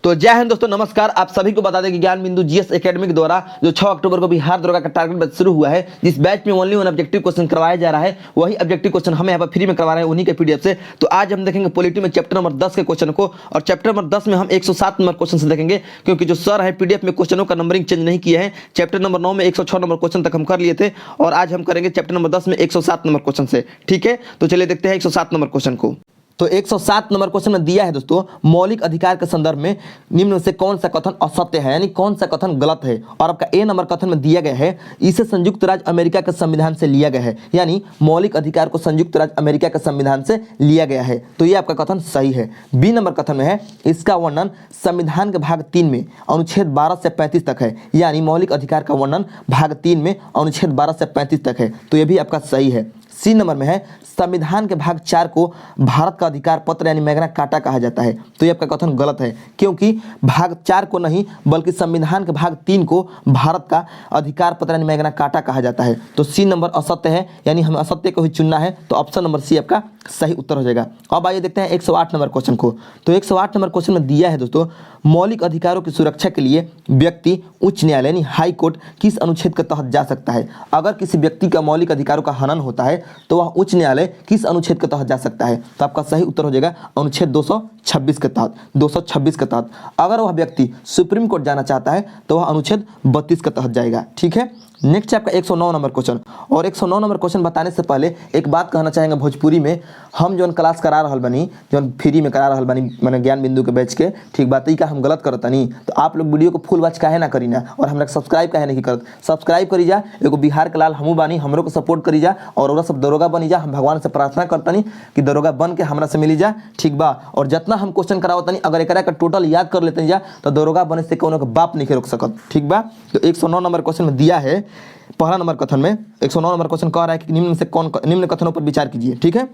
तो जय हिंद दोस्तों, नमस्कार। आप सभी को बता दें कि ज्ञान बिंदु जीएस एकेडमिक द्वारा जो 6 अक्टूबर को बिहार दरोगा का टारगेट बैच शुरू हुआ है, जिस बैच में ओनली वन ऑब्जेक्टिव क्वेश्चन करवाया जा रहा है, वही ऑब्जेक्टिव क्वेश्चन हम यहाँ पर फ्री में करवा रहे हैं उन्हीं के पीडीएफ से। तो आज हम देखेंगे पॉलिटी में चैप्टर नंबर 10 के क्वेश्चन को, और चैप्टर नंबर 10 में हम 107 नंबर क्वेश्चन से देखेंगे, क्योंकि जो सर है पीडीएफ में क्वेश्चनों का नंबरिंग चेंज नहीं किए हैं। चैप्टर नंबर 9 में 106 नंबर क्वेश्चन तक हम कर लिए थे, और आज हम करेंगे चैप्टर नंबर 10 में 107 नंबर क्वेश्चन से। ठीक है, तो चलिए देखते हैं 107 नंबर क्वेश्चन को। तो 107 नंबर क्वेश्चन में दिया है दोस्तों, मौलिक अधिकार के संदर्भ में निम्न में से कौन सा कथन असत्य है, यानी कौन सा कथन गलत है। और आपका ए नंबर कथन में दिया गया है, इसे संयुक्त राज्य अमेरिका के संविधान से लिया गया है, यानी मौलिक अधिकार को संयुक्त राज्य अमेरिका के संविधान से लिया गया है, तो ये आपका कथन सही है। बी नंबर कथन में है, इसका वर्णन संविधान के भाग 3 में अनुच्छेद 12 से 35 तक है, यानी मौलिक अधिकार का वर्णन भाग 3 में अनुच्छेद 12 से 35 तक है, तो ये भी आपका सही है। सी नंबर में है, संविधान के भाग 4 को भारत का अधिकार पत्र यानी मैग्ना कार्टा कहा जाता है, तो ये आपका कथन गलत है, क्योंकि भाग 4 को नहीं बल्कि संविधान के भाग 3 को भारत का अधिकार पत्र यानी मैग्ना कार्टा कहा जाता है। तो सी नंबर असत्य है, यानी हमें असत्य को ही चुनना है, तो ऑप्शन नंबर सी आपका सही उत्तर हो जाएगा। अब आइए देखते हैं 108 नंबर क्वेश्चन को। तो 108 नंबर क्वेश्चन में दिया है दोस्तों, मौलिक अधिकारों की सुरक्षा के लिए व्यक्ति उच्च न्यायालय यानी हाई कोर्ट किस अनुच्छेद के तहत जा सकता है। अगर किसी व्यक्ति का मौलिक अधिकारों का हनन होता है तो वह उच्च न्यायालय किस अनुच्छेद के तहत जा सकता है, तो आपका सही उत्तर हो जाएगा अनुच्छेद 226 के तहत। 226 के तहत अगर वह व्यक्ति सुप्रीम कोर्ट जाना चाहता है तो वह अनुच्छेद 32 के तहत जाएगा। ठीक है, नेक्स्ट है आपका 109 नंबर क्वेश्चन। और 109 नंबर क्वेश्चन बताने से पहले एक बात कहना चाहेंगे, भोजपुरी में हम जो क्लास करा रहा बनी, जो फ्री में करा रहा बनी मैंने ज्ञान बिंदु के बैच के, ठीक बात है, का हम गलत करता नहीं, तो आप लोग वीडियो को फुल वॉच काहे ना करी ना, और हमरा सब्सक्राइब काहे नहीं करत, सब्सक्राइब करी जा। एगो बिहार के लाल हमू बानी, हमरो को सपोर्ट करी जा, और ओरा सब दरोगा बनी जा। हम भगवान से प्रार्थना करता नहीं कि दरोगा बन के हमरा से मिली जा, ठीक बा। और जितना हम क्वेश्चन करावता नहीं, अगर एकरा का टोटल याद कर लेते जा तो दरोगा बने से कोनो के बाप नहीं रोक सकत, ठीक बा। तो 109 नंबर क्वेश्चन में दिया है, पहला नंबर कथन में 109 नंबर क्वेश्चन कह रहा है कि निम्न में से कौन निम्न कथनों पर विचार कीजिए। ठीक है,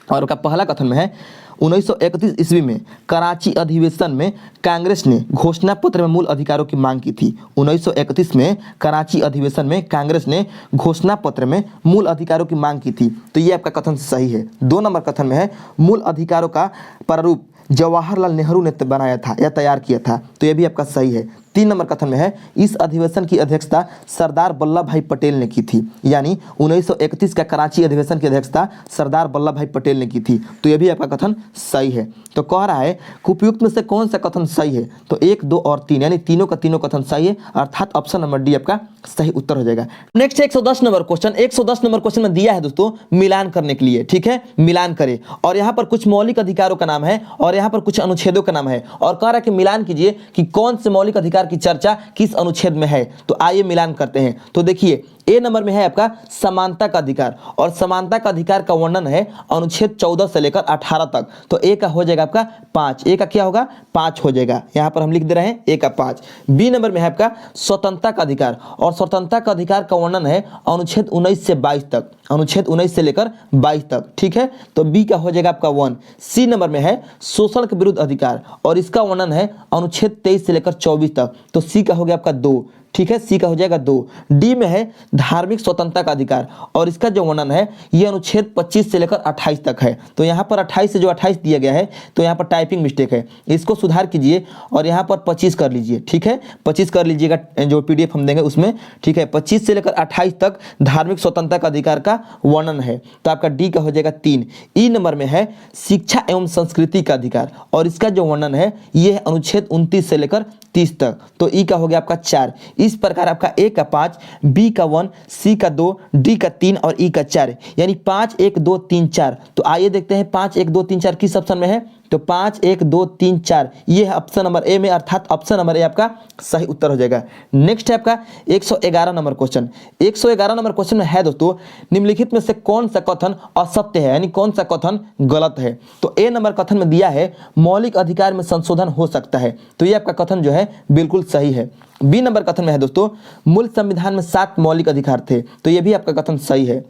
और उसका पहला कथन में है, 1931 ईस्वी में कराची अधिवेशन में कांग्रेस ने घोषणा पत्र में मूल अधिकारों की मांग की थी। 1931 में कराची अधिवेशन में कांग्रेस ने घोषणा पत्र में मूल अधिकारों की मांग की थी, तो ये आपका कथन सही है। 2 नंबर कथन में है, मूल अधिकारों का प्रारूप जवाहरलाल नेहरू ने बनाया था या तैयार किया था, तो यह भी आपका सही है। 3 नंबर कथन में है, इस अधिवेशन की अध्यक्षता सरदार वल्लभ भाई पटेल ने की थी, यानी 1931 का कराची अधिवेशन की अध्यक्षता सरदार वल्लभ भाई पटेल ने की थी, तो यह भी आपका कथन सही है। तो कह रहा है उपयुक्त में से कौन सा कथन सही है, तो 1, 2 और 3 यानी तीनों का तीनों कथन सही है, अर्थात ऑप्शन नंबर डी आपका सही उत्तर हो जाएगा। Next 110 number question. 110 number question में दिया है दोस्तों मिलान करने के लिए, ठीक है, मिलान करें, और यहाँ पर कुछ मौलिक अधिकारों का नाम है और यहाँ पर कुछ अनुच्छेदों का नाम है, और कह रहा है कि मिलान कीजिए कि कौन से मौलिक अधिकार की चर्चा किस अनुच्छेद में है। तो आइए मिलान करते हैं। तो देखिए, ए नंबर में है आपका समानता का अधिकार, और समानता का अधिकार का वर्णन है अनुच्छेद 14 से लेकर 18 तक, तो ए का हो जाएगा आपका 5। ए का क्या होगा, 5 हो जाएगा, यहाँ पर हम लिख दे रहे हैं ए का 5। बी नंबर में है आपका स्वतंत्रता का अधिकार, और स्वतंत्रता का अधिकार का वर्णन है अनुच्छेद 19 से 22 तक, अनुच्छेद 19 से लेकर 22 तक, ठीक है, तो बी का हो जाएगा आपका 1। सी नंबर में है शोषण के विरुद्ध अधिकार, और इसका वर्णन है अनुच्छेद 23 से लेकर 24 तक, तो सी का हो गया आपका 2, ठीक है, सी का हो जाएगा 2। डी में है धार्मिक स्वतंत्रता का अधिकार, और इसका जो वर्णन है ये अनुच्छेद 25 से लेकर 28 तक है, तो यहाँ पर 28 से जो 28 दिया गया है, तो यहाँ पर टाइपिंग मिस्टेक है, इसको सुधार कीजिए और यहाँ पर 25 कर लीजिए, ठीक है, 25 कर लीजिएगा, जो पीडीएफ हम देंगे उसमें, ठीक है। 25 से लेकर 28 तक धार्मिक स्वतंत्रता का अधिकार का वर्णन है, तो आपका डी का हो जाएगा 3। ई नंबर में है शिक्षा एवं संस्कृति का अधिकार, और इसका जो वर्णन है ये है अनुच्छेद 29 से लेकर 30 तक, तो ई का हो गया आपका 4। इस प्रकार आपका ए का 5, बी का 1, सी का 2, डी का 3 और ई का 4, यानी 5, 1, 2, 3, 4। तो आइए देखते हैं 5, 1, 2, 3, 4 किस ऑप्शन में है, तो 5, 1, 2, 3, 4 ये है ऑप्शन नंबर ए में, अर्थात ऑप्शन नंबर ए आपका सही उत्तर हो जाएगा। नेक्स्ट है आपका 111 नंबर क्वेश्चन। 111 नंबर क्वेश्चन में है दोस्तों, निम्नलिखित में से कौन सा कथन असत्य है, यानी कौन सा कथन गलत है। तो ए नंबर कथन में दिया है मौलिक अधिकार में संशोधन हो सकता है, तो ये आपका कथन जो है बिल्कुल सही है। बी नंबर कथन में है दोस्तों, मूल संविधान में 7 मौलिक अधिकार थे, तो ये भी आपका कथन सही है।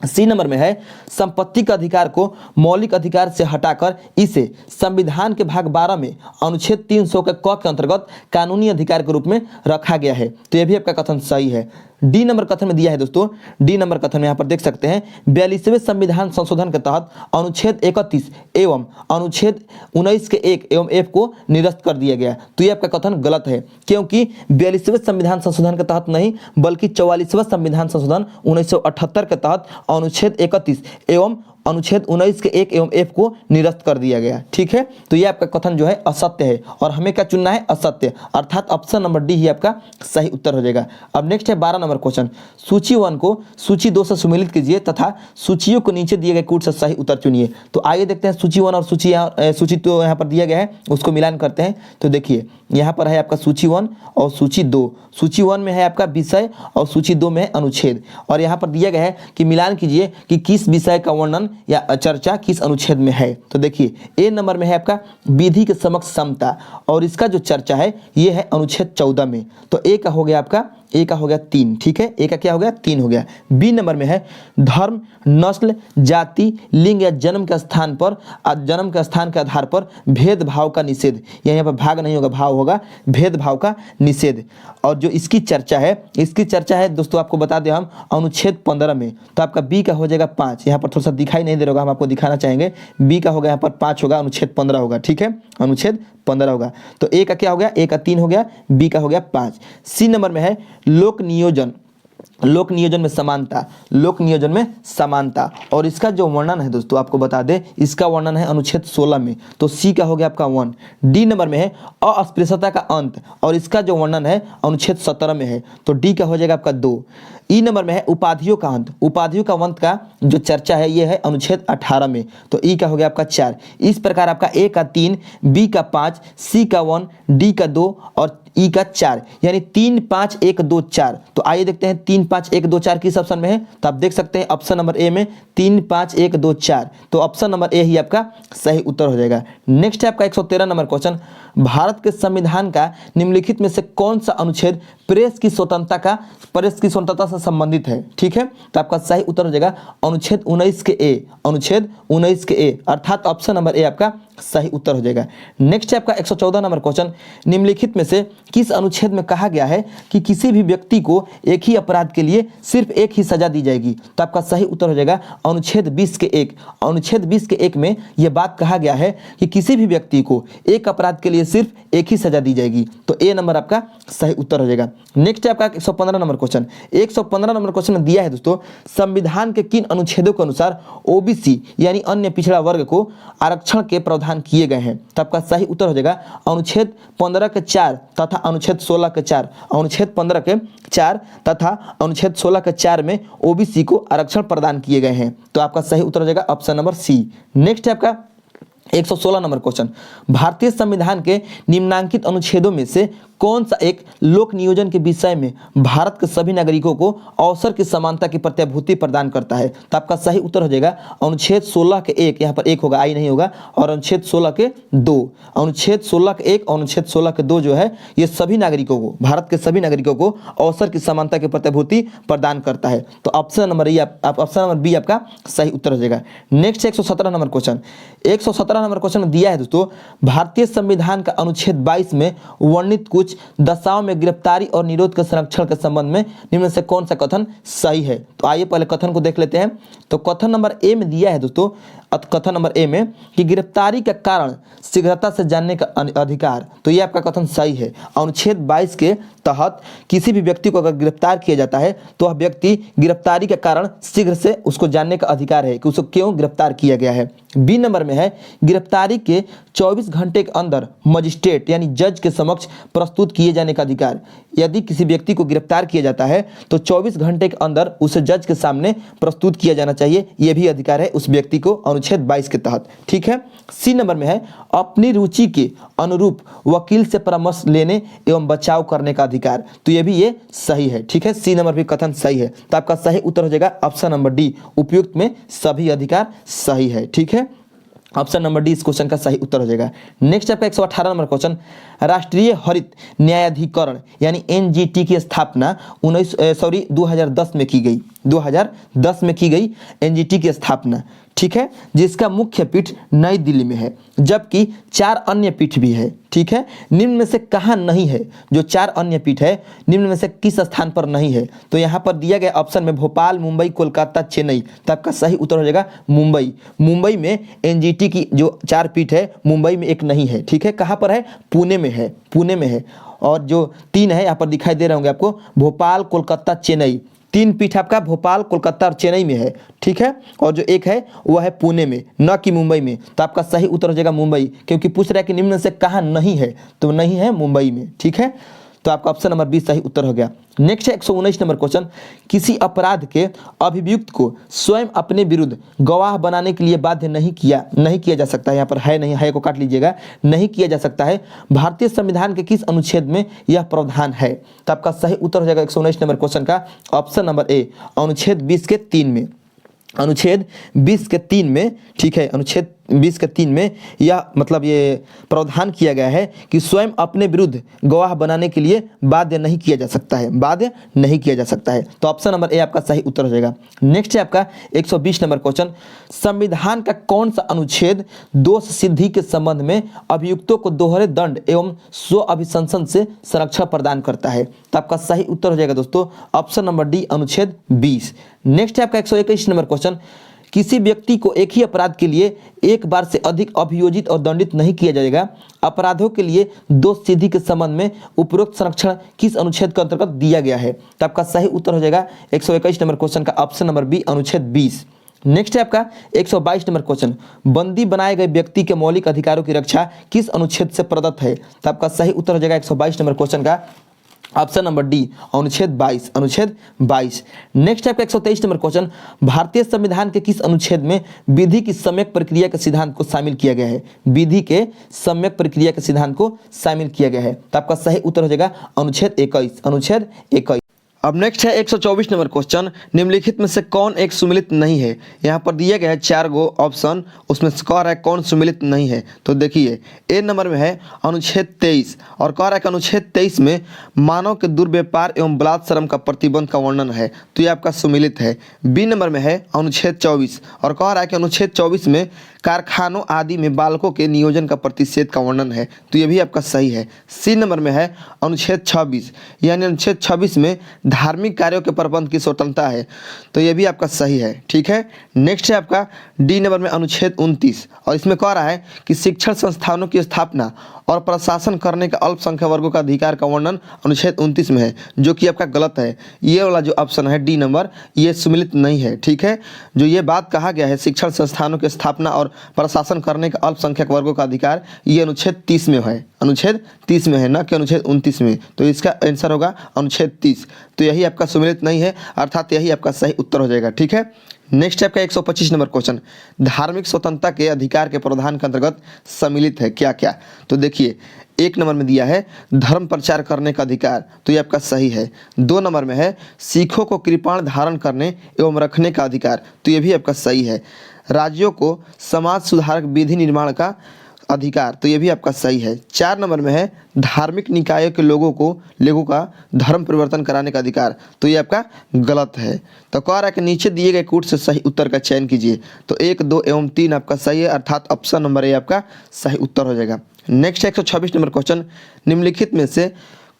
सी नंबर में है संपत्ति का अधिकार को मौलिक अधिकार से हटाकर इसे संविधान के भाग 12 में अनुच्छेद 300 के क के अंतर्गत कानूनी अधिकार के रूप में रखा गया है, तो यह भी आपका कथन सही है। डी नंबर कथन में दिया है दोस्तों, डी नंबर कथन में यहाँ पर देख सकते हैं 42वें संविधान संशोधन के तहत अनुच्छेद 31 एवं अनुच्छेद 19 के 1 एवं एफ को निरस्त कर दिया गया। तो ये आपका कथन गलत है, क्योंकि 42वें संविधान संशोधन के तहत नहीं बल्कि 44वां संविधान संशोधन 1978 के तहत अनुच्छेद 31 एवं अनुच्छेद 19 के 1 एवं एफ को निरस्त कर दिया गया। ठीक है, तो ये आपका कथन जो है असत्य है और हमें क्या चुनना है, असत्य, अर्थात ऑप्शन नंबर डी ही आपका सही उत्तर हो जाएगा। अब नेक्स्ट है 12 नंबर क्वेश्चन, सूची 1 को सूची 2 से सुमेलित कीजिए तथा सूचियों को नीचे दिए गए कूट से सही उत्तर चुनिए। तो आइए देखते हैं सूची 1 और सूची तो यहाँ पर दिया गया है उसको मिलान करते हैं। तो देखिए यहाँ पर है आपका सूची 1 और सूची 2, सूची 1 में है आपका विषय और सूची 2 में है अनुच्छेद, और यहाँ पर दिया गया है कि मिलान कीजिए कि किस विषय का वर्णन या चर्चा किस अनुच्छेद में है। तो देखिए ए नंबर में है आपका विधि के समक्ष समता और इसका जो चर्चा है ये है अनुच्छेद 14 में। तो ए का हो गया आपका, ए का हो गया 3, ठीक है, ए का क्या हो गया 3 हो गया। बी नंबर में है धर्म, नस्ल, जाति, लिंग या जन्म के स्थान पर जन्म के स्थान के आधार पर भेदभाव का निषेध, यहाँ पर भाग नहीं होगा भाव होगा, भेदभाव का निषेध। और जो इसकी चर्चा है दोस्तों आपको बता दें हम अनुच्छेद 15 में। तो आपका बी का हो जाएगा 5, यहाँ पर थोड़ा सा दिखाई नहीं दे रहा होगा, हम आपको दिखाना चाहेंगे। बी का होगा यहाँ पर 5 होगा, अनुच्छेद 15 होगा, ठीक है, अनुच्छेद 15 होगा। तो ए का क्या हो गया, ए का 3 हो गया, बी का हो गया 5। सी नंबर में है लोक नियोजन, लोक नियोजन में समानता, लोक नियोजन में समानता, और इसका जो वर्णन है दोस्तों आपको बता दें इसका वर्णन है अनुच्छेद 16 में। तो सी का हो गया आपका 1। डी नंबर में है अस्पृश्यता का अंत और इसका जो वर्णन है अनुच्छेद 17 में है। तो डी का हो जाएगा आपका 2। ई नंबर में है उपाधियों का अंत, उपाधियों का अंत का जो चर्चा है ये है अनुच्छेद 18 में। तो ई का हो गया आपका 4। इस प्रकार आपका ए का 3, बी का 5, सी का 1, डी का 2 और ई का 4, यानी 3 5 1 2 4। तो आइए देखते हैं 3 5 1 2 4 किस ऑप्शन में है। तो आप देख सकते हैं ऑप्शन नंबर ए में 3 5 1 2 4। तो ऑप्शन नंबर ए ही आपका सही उत्तर हो जाएगा। नेक्स्ट है आपका 113 नंबर क्वेश्चन, भारत के संविधान का निम्नलिखित में से कौन सा अनुच्छेद प्रेस की स्वतंत्रता से संबंधित है। ठीक है, तो आपका सही उत्तर हो जाएगा अनुच्छेद 19 के ए, अनुच्छेद 19 के ए, अर्थात ऑप्शन नंबर ए आपका सही उत्तर हो जाएगा। नेक्स्ट है आपका 114 नंबर क्वेश्चन, निम्नलिखित में से किस अनुच्छेद में कहा गया है कि किसी भी व्यक्ति को एक ही अपराध के लिए सिर्फ एक ही सजा दी जाएगी। तो आपका सही उत्तर हो जाएगा अनुच्छेद 20 के 1, अनुच्छेद 20 के 1 में यह बात कहा गया है कि किसी भी व्यक्ति को एक अपराध के लिए सिर्फ एक ही सजा दी जाएगी। तो ए नंबर आपका सही उत्तर हो जाएगा। नेक्स्ट है आपका 115 नंबर क्वेश्चन, 115 नंबर क्वेश्चन में दिया है दोस्तों, संविधान के किन अनुच्छेदों के अनुसार ओबीसी यानी अन्य पिछड़ा वर्ग को आरक्षण के प्रावधान किए गए हैं। तो आपका सही उत्तर हो जाएगा अनुच्छेद 15 के 4 तथा अनुच्छेद 16 के 4, अनुच्छेद 15 के 4 तथा अनुच्छेद 16 के 4 में ओबीसी को आरक्षण प्रदान किए गए हैं। तो आपका सही उत्तर हो जाएगा ऑप्शन नंबर सी। नेक्स्ट है आपका 116 नंबर क्वेश्चन, भारतीय संविधान के निम्नांकित अनुच्छेदों में से कौन सा एक लोक नियोजन के विषय में भारत के सभी नागरिकों को अवसर की समानता की प्रत्याभूति प्रदान करता है। तो आपका सही उत्तर हो जाएगा अनुच्छेद 16 के 1, यहाँ पर 1 होगा, आई नहीं होगा, और अनुच्छेद 16 के 2, अनुच्छेद 16 के 1 और अनुच्छेद 16 के 2 जो है ये सभी नागरिकों को, भारत के सभी नागरिकों को अवसर की समानता की प्रत्याभूति प्रदान करता है। तो ऑप्शन नंबर बी आपका सही उत्तर हो जाएगा। Next 117 number question, 117 number question में दिया है दोस्तों, भारतीय संविधान का अनुच्छेद 22 में वर्णित कुछ दशाओं में गिरफ्तारी और निरोध के संरक्षण के संबंध में निम्न से कौन सा कथन सही है। तो आइए पहले कथन को देख लेते हैं। तो कथन नंबर ए में दिया है दोस्तों, कथन नंबर ए में कि गिरफ्तारी का कारण शीघ्रता से जानने का अधिकार। तो ये आपका कथन सही है। अनुच्छेद 22 के तहत किसी भी व्यक्ति को अगर गिरफ्तार किया जाता है तो वह व्यक्ति गिरफ्तारी के कारण शीघ्र से उसको जानने का अधिकार है कि उसको क्यों गिरफ्तार किया गया है। बी नंबर में है गिरफ्तारी के 24 घंटे के अंदर मजिस्ट्रेट यानी जज के समक्ष प्रस्तुत किए जाने का अधिकार। यदि किसी व्यक्ति को गिरफ्तार किया जाता है तो 24 घंटे के अंदर उसे जज के सामने प्रस्तुत किया जाना चाहिए, यह भी अधिकार है उस व्यक्ति को अनुच्छेद 22 के तहत। ठीक है, सी नंबर में है अपनी रुचि के अनुरूप वकील से परामर्श लेने एवं बचाव करने का अधिकार। तो ये भी ये सही है। ठीक है, सी नंबर भी कथन सही है। तो आपका सही उत्तर हो जाएगा ऑप्शन नंबर डी, उपयुक्त में सभी अधिकार सही है। ठीक है, ऑप्शन नंबर डी इस क्वेश्चन का सही उत्तर हो जाएगा। नेक्स्ट आपका 118 नंबर क्वेश्चन, राष्ट्रीय हरित न्यायाधिकरण यानी एनजीटी की स्थापना 2010 में की गई। 2010 में की गई एनजीटी की स्थापना। ठीक है, जिसका मुख्य पीठ नई दिल्ली में है, जबकि 4 अन्य पीठ भी है। ठीक है, निम्न में से कहाँ नहीं है? जो 4 अन्य पीठ है निम्न में से किस स्थान पर नहीं है? तो यहाँ पर दिया गया ऑप्शन में भोपाल, मुंबई, कोलकाता, चेन्नई, तो आपका सही उत्तर हो जाएगा मुंबई। मुंबई में एनजीटी की जो 4 पीठ है, मुंबई में एक नहीं है। ठीक है, कहाँ पर है? पुणे में है, पुणे में है। और जो 3 है यहाँ पर दिखाई दे रहे होंगे आपको, भोपाल, कोलकाता, चेन्नई, 3 पीठ आपका भोपाल, कोलकाता और चेन्नई में है। ठीक है, और जो एक है वह है पुणे में, न कि मुंबई में। तो आपका सही उत्तर हो जाएगा मुंबई, क्योंकि पूछ रहा है कि निम्न से कहाँ नहीं है, तो नहीं है मुंबई में। ठीक है, तो आपका ऑप्शन नंबर 20 सही उत्तर हो गया। नेक्स्ट है 119 नंबर क्वेश्चन, किसी अपराध के अभियुक्त को स्वयं अपने विरुद्ध गवाह बनाने के लिए बाध्य नहीं किया जा सकता है। यहाँ पर है नहीं, है को काट लीजिएगा, नहीं किया जा सकता है। भारतीय संविधान के किस अनुच्छेद में यह प्रावधान है? तो आपका सही उत्तर हो जाएगा 119 नंबर क्वेश्चन का ऑप्शन नंबर ए, अनुच्छेद 20 के 3 में। अनुच्छेद 20 के 3 में, ठीक है, अनुच्छेद 20 के 3 में यह मतलब ये प्रावधान किया गया है कि स्वयं अपने विरुद्ध गवाह बनाने के लिए बाध्य नहीं किया जा सकता है, बाध्य नहीं किया जा सकता है। तो ऑप्शन नंबर ए आपका सही उत्तर हो जाएगा। नेक्स्ट है आपका 120 नंबर क्वेश्चन, संविधान का कौन सा अनुच्छेद दोष सिद्धि के संबंध में अभियुक्तों को दोहरे दंड एवं स्व अभिशंसन से संरक्षण प्रदान करता है? तो आपका सही उत्तर हो जाएगा दोस्तों ऑप्शन नंबर डी, अनुच्छेद 20। नेक्स्ट है आपका 121 नंबर क्वेश्चन, किसी व्यक्ति को एक ही अपराध के लिए एक बार से अधिक अभियोजित और दंडित नहीं किया जाएगा। अपराधों के लिए दोष सिद्धि के संबंध में उपरोक्त संरक्षण किस अनुच्छेद के अंतर्गत दिया गया है? तो आपका सही उत्तर हो जाएगा 121 नंबर क्वेश्चन का ऑप्शन नंबर बी, अनुच्छेद 20। नेक्स्ट है आपका 122 नंबर क्वेश्चन, बंदी बनाए गए व्यक्ति के मौलिक अधिकारों की रक्षा किस अनुच्छेद से प्रदत्त है? तो आपका सही उत्तर हो जाएगा 122 नंबर क्वेश्चन का ऑप्शन नंबर डी, अनुच्छेद 22, अनुच्छेद 22। नेक्स्ट है आपका 123 नंबर क्वेश्चन, भारतीय संविधान के किस अनुच्छेद में विधि की सम्यक प्रक्रिया के सिद्धांत को शामिल किया गया है? विधि के सम्यक प्रक्रिया के सिद्धांत को शामिल किया गया है। तो आपका सही उत्तर हो जाएगा अनुच्छेद 21, अनुच्छेद 21। अब नेक्स्ट है 124 नंबर क्वेश्चन, निम्नलिखित में से कौन एक सुमिलित नहीं है? यहाँ पर दिया गया है 4 गो ऑप्शन, उसमें से कह रहा है कौन सुमिलित नहीं है। तो देखिए ए नंबर में है अनुच्छेद 23, और कह रहा है कि अनुच्छेद 23 में मानव के दुर्व्यापार एवं बलात्कार श्रम का प्रतिबंध का वर्णन है, तो ये आपका सुमिलित है। बी नंबर में है अनुच्छेद 24, और कह रहा है कि अनुच्छेद 24 में कारखानों आदि में बालकों के नियोजन का प्रतिषेध का वर्णन है, तो ये भी आपका सही है। सी नंबर में है अनुच्छेद 26, यानी अनुच्छेद 26 में धार्मिक कार्यों के प्रबंध की स्वतंत्रता है, तो ये भी आपका सही है। ठीक है, नेक्स्ट है आपका डी नंबर में अनुच्छेद 29, और इसमें कह रहा है कि शिक्षण संस्थानों की स्थापना और प्रशासन करने का अल्पसंख्यक वर्गों का अधिकार का वर्णन अनुच्छेद 29 में है, जो कि आपका गलत है। ये वाला जो ऑप्शन है डी नंबर, ये सुमिलित नहीं है। ठीक है, जो ये बात कहा गया है शिक्षण संस्थानों की स्थापना और प्रशासन करने का अल्पसंख्यक वर्गों का अधिकार, ये अनुच्छेद 30 में है, अनुच्छेद 30 में है, न कि अनुच्छेद 29 में। तो इसका आंसर होगा अनुच्छेद 30। तो यही आपका सुमिलित नहीं है, अर्थात यही आपका सही उत्तर हो जाएगा। ठीक है, नेक्स्ट आपका 125 नंबर क्वेश्चन, धार्मिक स्वतंत्रता के अधिकार के प्रावधान के अंतर्गत सम्मिलित है क्या क्या? तो देखिए 1 नंबर में दिया है धर्म प्रचार करने का अधिकार, तो ये आपका सही है। 2 नंबर में है सिखों को कृपाण धारण करने एवं रखने का अधिकार, तो ये भी आपका सही है। राज्यों को समाज सुधारक विधि निर्माण का अधिकार, तो ये भी आपका सही है। 4 नंबर में है धार्मिक निकायों के लोगों का धर्म परिवर्तन कराने का अधिकार, तो ये आपका गलत है। तो कह रहा है कि नीचे दिए गए कूट से सही उत्तर का चयन कीजिए, तो 1, 2 एवं 3 आपका सही है, अर्थात ऑप्शन नंबर ए आपका सही उत्तर हो जाएगा। नेक्स्ट 126 नंबर क्वेश्चन, निम्नलिखित में से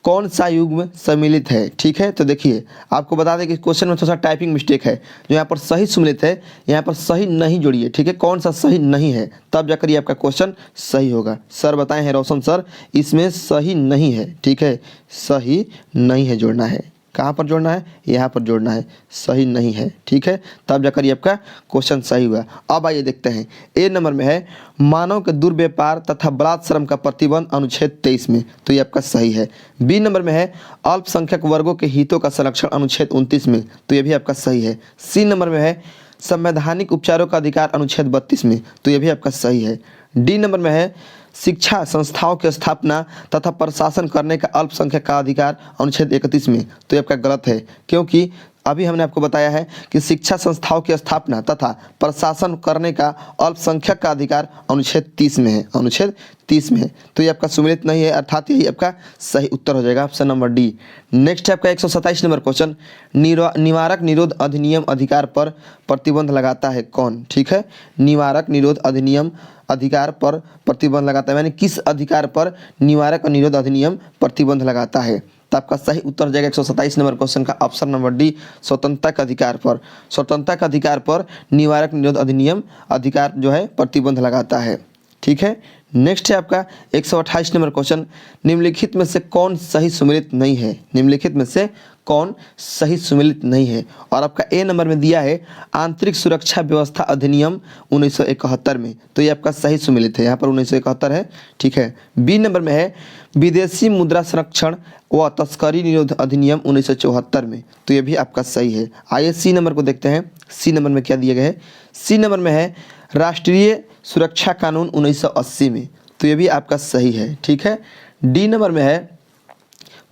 कौन सा युग्म सम्मिलित है? ठीक है, तो देखिए आपको बता दें कि क्वेश्चन में थोड़ा सा टाइपिंग मिस्टेक है, जो यहाँ पर सही सम्मिलित है, यहाँ पर सही नहीं जोड़िए। ठीक है, कौन सा सही नहीं है, तब जाकर ये आपका क्वेश्चन सही होगा। सर बताए हैं रोशन सर, इसमें सही नहीं है। ठीक है, सही नहीं है जोड़ना है, कहाँ पर जोड़ना है? यहाँ पर जोड़ना है, सही नहीं है। ठीक है, तब जाकर ये आपका क्वेश्चन सही हुआ। अब आइए देखते हैं, ए नंबर में है मानव के दुर्व्यापार तथा बलात्कार श्रम का प्रतिबंध अनुच्छेद 23 में, तो ये आपका सही है। बी नंबर में है अल्पसंख्यक वर्गों के हितों का संरक्षण अनुच्छेद 29 में, तो ये भी आपका सही है। सी नंबर में है संवैधानिक उपचारों का अधिकार अनुच्छेद 32 में, तो ये भी आपका सही है। डी नंबर में है शिक्षा संस्थाओं की स्थापना तथा प्रशासन करने का अल्पसंख्यक का अधिकार अनुच्छेद 31 में, तो ये आपका गलत है, क्योंकि अभी हमने आपको बताया है कि शिक्षा संस्थाओं की स्थापना तथा प्रशासन करने का अल्पसंख्यक का अधिकार अनुच्छेद 30 में है, अनुच्छेद 30 में है। तो ये आपका सुमेलित नहीं है, अर्थात यही आपका सही उत्तर हो जाएगा, ऑप्शन नंबर डी। नेक्स्ट है आपका 127 नंबर क्वेश्चन, निवारक निरोध अधिनियम अधिकार पर प्रतिबंध लगाता है कौन? ठीक है, निवारक निरोध अधिनियम अधिकार पर प्रतिबंध लगाता है, यानी किस अधिकार पर निवारक और निरोध अधिनियम प्रतिबंध लगाता है? तो आपका सही उत्तर हो जाएगा 127 नंबर क्वेश्चन का ऑप्शन नंबर डी, स्वतंत्रता के अधिकार पर। स्वतंत्रता के अधिकार पर निवारक निरोध अधिनियम अधिकार जो है प्रतिबंध लगाता है। ठीक है, नेक्स्ट है आपका 128 नंबर क्वेश्चन, निम्नलिखित में से कौन सही सुमेलित नहीं है? निम्नलिखित में से कौन सही सुमेलित नहीं है? और आपका ए नंबर में दिया है आंतरिक सुरक्षा व्यवस्था अधिनियम 1971 में, तो ये आपका सही सुमेलित है, यहाँ पर 1971 है। ठीक है, बी नंबर में है विदेशी मुद्रा संरक्षण व तस्करी निरोध अधिनियम 1974 में, तो ये भी आपका सही है। आइए सी नंबर को देखते हैं, सी नंबर में क्या दिया गया है? सी नंबर में है राष्ट्रीय सुरक्षा कानून 1980 में, तो ये भी आपका सही है। ठीक है, डी नंबर में है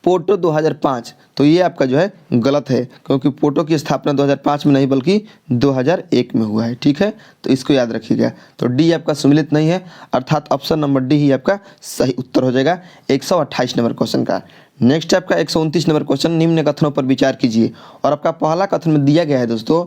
पोर्टो 2005, तो ये आपका जो है गलत है, क्योंकि पोर्टो की स्थापना 2005 में नहीं बल्कि 2001 में हुआ है। ठीक है, तो इसको याद रखिएगा। तो डी आपका सुमेलित नहीं है, अर्थात ऑप्शन नंबर डी ही आपका सही उत्तर हो जाएगा 128 नंबर क्वेश्चन का। नेक्स्ट आपका 129 नंबर क्वेश्चन, निम्न कथनों पर विचार कीजिए। और आपका पहला कथन में दिया गया है दोस्तों,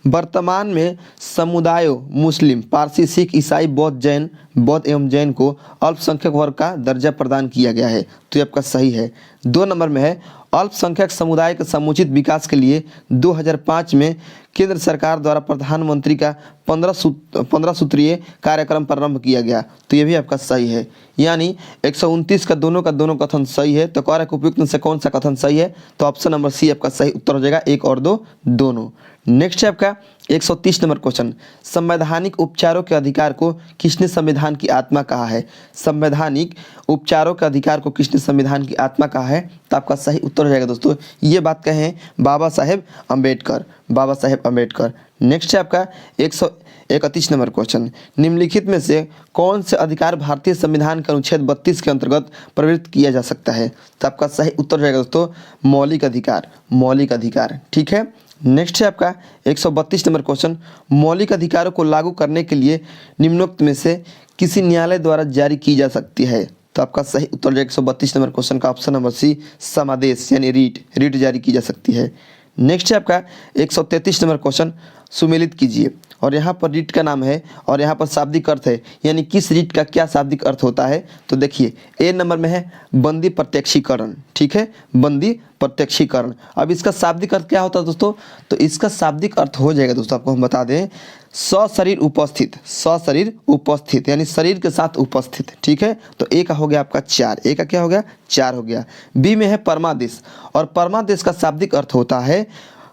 वर्तमान में समुदायों मुस्लिम, पारसी, सिख, ईसाई, बौद्ध एवं जैन को अल्पसंख्यक वर्ग का दर्जा प्रदान किया गया है, तो ये आपका सही है। 2 नंबर में है अल्पसंख्यक समुदाय के समुचित विकास के लिए 2005 में केंद्र सरकार द्वारा प्रधानमंत्री का 15 सूत्रीय कार्यक्रम प्रारंभ किया गया, तो ये भी आपका सही है। यानी 129 का दोनों कथन सही है। तो कार्य उपयुक्त में से कौन सा कथन सही है? तो ऑप्शन नंबर सी आपका सही उत्तर हो जाएगा, 1 और 2 दोनों। नेक्स्ट है आपका 130 नंबर क्वेश्चन, संवैधानिक उपचारों के अधिकार को किसने संविधान की आत्मा कहा है? संवैधानिक उपचारों के अधिकार को किसने संविधान की आत्मा कहा है? तो आपका सही उत्तर हो जाएगा दोस्तों, ये बात कहें बाबा साहेब अम्बेडकर, बाबा साहेब अम्बेडकर। नेक्स्ट है आपका 131 नंबर क्वेश्चन, निम्नलिखित में से कौन से अधिकार भारतीय संविधान के अनुच्छेद 32 के अंतर्गत प्रवृत्त किया जा सकता है? तो आपका सही उत्तर हो जाएगा दोस्तों, मौलिक अधिकार, मौलिक अधिकार। ठीक है, नेक्स्ट है आपका 132 नंबर क्वेश्चन, मौलिक अधिकारों को लागू करने के लिए निम्नोक्त में से किसी न्यायालय द्वारा जारी की जा सकती है? तो आपका सही उत्तर है 132 नंबर क्वेश्चन का ऑप्शन नंबर सी, समादेश यानी रीट जारी की जा सकती है। नेक्स्ट है आपका 133 नंबर क्वेश्चन, सुमेलित कीजिए। और यहाँ पर रीट का नाम है और यहाँ पर शाब्दिक अर्थ है, यानी किस रीट का क्या शाब्दिक अर्थ होता है? तो देखिए ए नंबर में है बंदी प्रत्यक्षीकरण। ठीक है, बंदी प्रत्यक्षीकरण। अब इसका शाब्दिक अर्थ क्या होता है दोस्तों? तो इसका शाब्दिक अर्थ हो जाएगा दोस्तों, आपको हम बता दें, सशरीर उपस्थित, सशरीर उपस्थित यानी शरीर के साथ उपस्थित। ठीक है, तो ए का हो गया आपका 4, ए का क्या हो गया? 4 हो गया। बी में है परमादेश, और परमादेश का शाब्दिक अर्थ होता है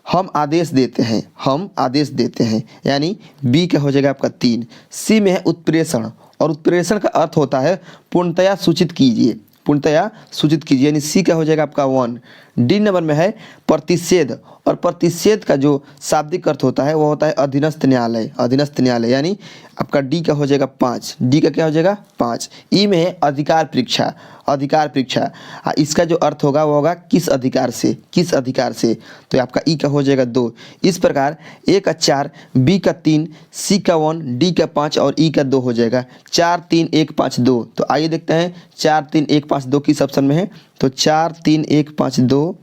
हम आदेश देते हैं, हम आदेश देते हैं, यानी बी का हो जाएगा आपका 3। सी में है उत्प्रेषण, और उत्प्रेषण का अर्थ होता है पूर्णतया सूचित कीजिए, पूर्णतया सूचित कीजिए, यानी सी का हो जाएगा आपका 1। डी नंबर में है प्रतिषेध, और प्रतिषेध का जो शाब्दिक अर्थ होता है वो होता है अधीनस्थ न्यायालय, अधीनस्थ न्यायालय, यानी आपका डी का हो जाएगा 5, डी का क्या हो जाएगा? 5। ई में है अधिकार परीक्षा, अधिकार परीक्षा, इसका जो अर्थ होगा वो होगा किस अधिकार से, किस अधिकार से, तो आपका ई का हो जाएगा 2। इस प्रकार ए का 4, बी का 3, सी का 1, डी का 5 और ई का 2 हो जाएगा 4 3 1 5 2। तो आइए देखते हैं 4 3 1 5 2 किस ऑप्शन में है? तो 4 3 1 5 2,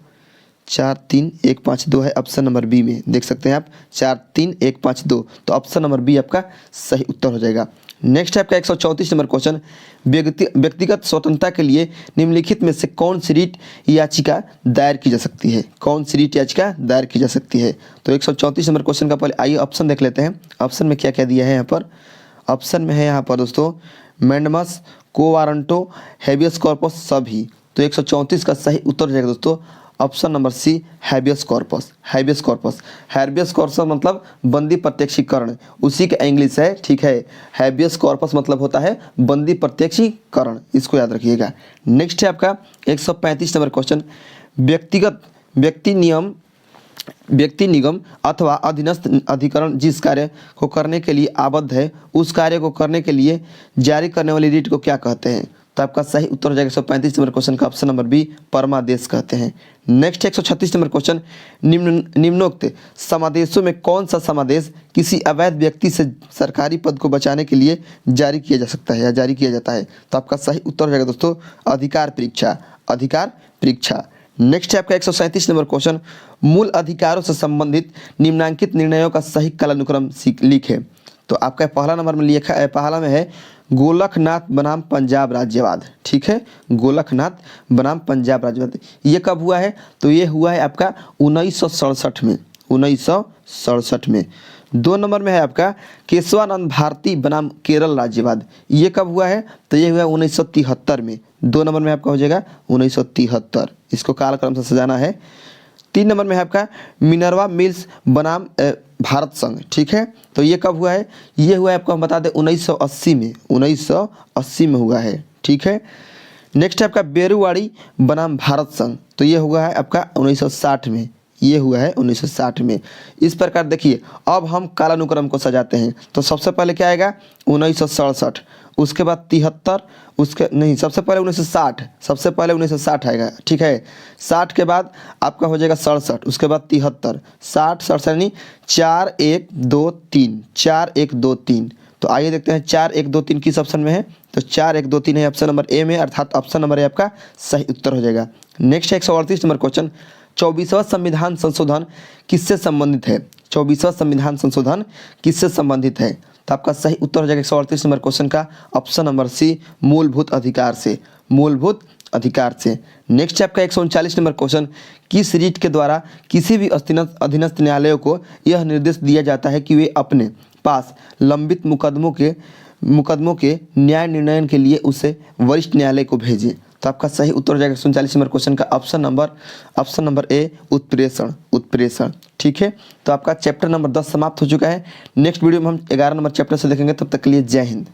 4 3 1 5 2 है ऑप्शन नंबर बी में, देख सकते हैं आप 4 3 1 5 2, तो ऑप्शन नंबर बी आपका सही उत्तर हो जाएगा। नेक्स्ट है आपका 134 नंबर क्वेश्चन, व्यक्तिगत स्वतंत्रता के लिए निम्नलिखित में से कौन सी रीट याचिका दायर की जा सकती है? कौन सी रीट याचिका दायर की जा सकती है? तो 134 नंबर क्वेश्चन का पहले आइए ऑप्शन देख लेते हैं। ऑप्शन में क्या क्या दिया है यहाँ पर? ऑप्शन में है यहाँ पर दोस्तों मैंडमस, को वारंटो, हेबियस कॉर्पस सभी। तो 134 का सही उत्तर हो जाएगा दोस्तों option number C, habeas corpus, habeas corpus. Habeas corpus मतलब बंदी प्रत्यक्षीकरण, उसी का इंग्लिश है। ठीक है, हैबियस कॉर्पस मतलब होता है बंदी प्रत्यक्षीकरण, इसको याद रखिएगा। नेक्स्ट है आपका 135 नंबर क्वेश्चन, व्यक्ति निगम अथवा अधीनस्थ अधिकरण जिस कार्य को करने के लिए आबद्ध है उस कार्य को करने के लिए जारी करने वाली रीट को क्या कहते हैं? तो आपका सही उत्तर हो जाएगा 135 नंबर क्वेश्चन का ऑप्शन नंबर बी, परमादेश कहते हैं। नेक्स्ट 136 नंबर क्वेश्चन, निम्नोक्त समादेशों में कौन सा समादेश किसी अवैध व्यक्ति से सरकारी पद को बचाने के लिए जारी किया जा सकता है या जारी किया जाता है? तो आपका सही उत्तर हो जाएगा दोस्तों अधिकार परीक्षा, अधिकार परीक्षा। नेक्स्ट है आपका 137 नंबर क्वेश्चन, मूल अधिकारों से संबंधित निम्नांकित निर्णयों का सही कालानुक्रम लिखे। तो आपका पहला नंबर में लिखा है, पहला में है गोलकनाथ बनाम पंजाब राज्यवाद, ठीक है, गोलकनाथ बनाम पंजाब राज्यवाद। ये कब हुआ है? तो ये हुआ है आपका 1967 में, 1967 में। 2 नंबर में है आपका केशवानंद भारती बनाम केरल राज्यवाद। ये कब हुआ है? तो ये हुआ है 1973 में। 2 नंबर में आपका हो जाएगा 1973, इसको कालक्रम से सजाना है। 3 नंबर में है आपका मिनर्वा मिल्स बनाम भारत संघ, ठीक है, तो ये कब हुआ है? ये हुआ है आपको हम बता दें 1980 में, 1980 में हुआ है, ठीक है। नेक्स्ट है आपका बेरुवाड़ी बनाम भारत संघ, तो ये हुआ है आपका 1960 में, ये हुआ है 1960 में। इस प्रकार देखिए अब हम कालानुक्रम को सजाते हैं। तो सबसे पहले क्या आएगा? 1967, उसके बाद 73, उसके नहीं सबसे पहले 1960, सबसे पहले 1960 आएगा, ठीक है। 60 के बाद आपका हो जाएगा 67, उसके बाद 73, 60 67 यानी 4 1 2 3, 4 1 2 3। तो आइए देखते हैं 4 1 2 3 किस ऑप्शन में है? तो 4 1 2 3 है ऑप्शन नंबर ए में, अर्थात ऑप्शन नंबर ए आपका सही उत्तर हो जाएगा। नेक्स्ट 138 नंबर क्वेश्चन, 24वां संविधान संशोधन किससे संबंधित है? 24वां संविधान संशोधन किससे संबंधित है? तो आपका सही उत्तर हो जाएगा 138 नंबर क्वेश्चन का ऑप्शन नंबर सी, मूलभूत अधिकार से, मूलभूत अधिकार से। नेक्स्ट है आपका 139 नंबर क्वेश्चन, किस रीट के द्वारा किसी भी अधीनस्थ न्यायालयों को यह निर्देश दिया जाता है कि वे अपने पास लंबित मुकदमों के न्याय निर्णय के लिए उसे वरिष्ठ न्यायालय को भेजें? तो आपका सही उत्तर हो जाएगा 139 नंबर क्वेश्चन का ऑप्शन नंबर ए, उत्प्रेषण, उत्प्रेषण, ठीक है। तो आपका चैप्टर नंबर 10 समाप्त हो चुका है। नेक्स्ट वीडियो में हम 11 नंबर चैप्टर से देखेंगे, तब तक के लिए जय हिंद।